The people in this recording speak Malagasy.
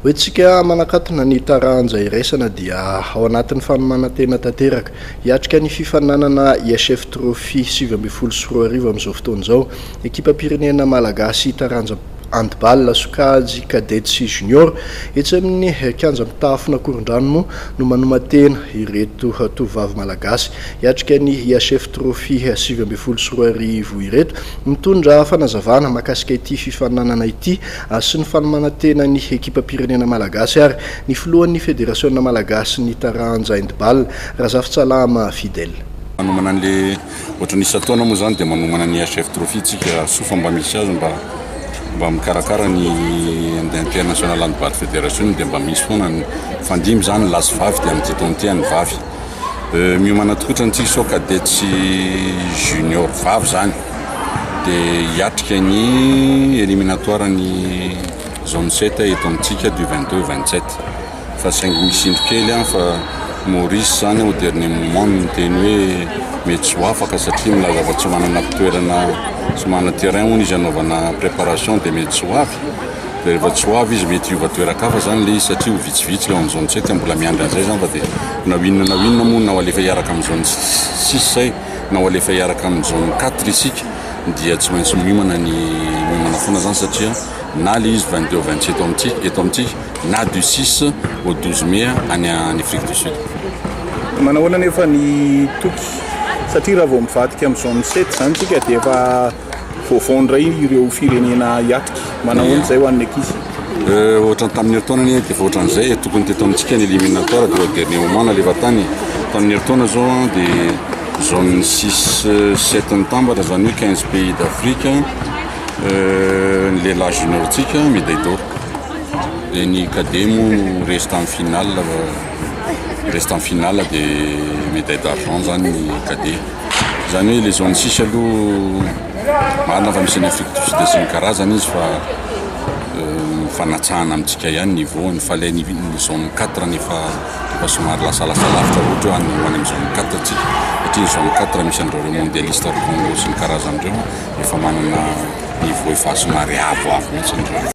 Hoentsika manakatona ny taranja iraisana dia ao anatin'ny fanomanantena tanteraka hiatrika ny fifananana IHF Trophy 2024 amin'izao fotoana izao. Ekipa pirenena malagasy taranja handball sokajy cadette sy junior etsy amin'ny kianja mitafona Korondrano no manomatena ireto tovovavy malagasy hiatrika ny IHF Trophy 2024 ireto mitondra fanazavana mahakasika ity fifananana ity sy ny fanomanantena ny ekipa pirenena malagasy ary ny filohan'ny federasiona malagasy ny taranja handball Razafintsalama Fidèle. Manomana an'le ohatran'ny isataona moa zany dia manomana ny IHF Trophy tsika sofa mba misy azy mba mikarakara ny international handball fédération dia mba misy foana ny fandimy zany lasy vavy dia amin'ity taona ity any vavy miomana tokotra antsika sao cadette sy junior vavy zany dia hiatrika ny éliminatoire ny zone 7 eto amintsika du 22-27 fa saingy misy indro kely fa Maurice zany au dernier moment miteny hoe mety tsy ho afaka satria milaza fa tsy manana toerana tsy manana terrain hono izy anaovana préparation dia mety tsy ho avy dia rehefa tsy ho avy izy mety hiova toerakafa zany le izy satria ho vitsivitsy le amin'ny zone 7 mbola miandry an'izay zany fa dia na winina moa na ho alefa hiaraka amin'ny zone 6 zay na ho alefa hiaraka amin'ny zone 4 isika dia tsy maintsy miomana foana zany satria na le izy 22-27 eto amintsika na du 6 au 12 mai any Afrique du Sud. Manahoana nefa ny toky satria raha vao mivadika amin'ny zone 7 zany tsika dia efa voavondra ireo firenena hiatrika manahoana izay ho an'ny ankizy ohatrany tamin'ny herintaona dia efa ohatran'izay tokony teto amintsika ny éliminatoire dia au dernier moment nalefa tany tamin'ny herintaona zao dia zone 6-7 novembre zany hoe 15 pays d'Afrique ny lehilahy juniortsika médaille d'or dia ny cadet moa reste en finale dia médaille d'argent zany ny cadet zany hoe les zone 6 aloha marina fa misy ny Afrique du Sud sy ny karazany izy fa fanatsahana amintsika ihany niveauny fa ilay ny zone 4 nefa somary lasalasa lavitra ohatra hoe any amin'ny zone 4 tsika satria ny zone 4 misy an'ireo mondialiste Congo sy ny karazan'ireo efa manana niveau efa somary avo mihitsy an'ireo.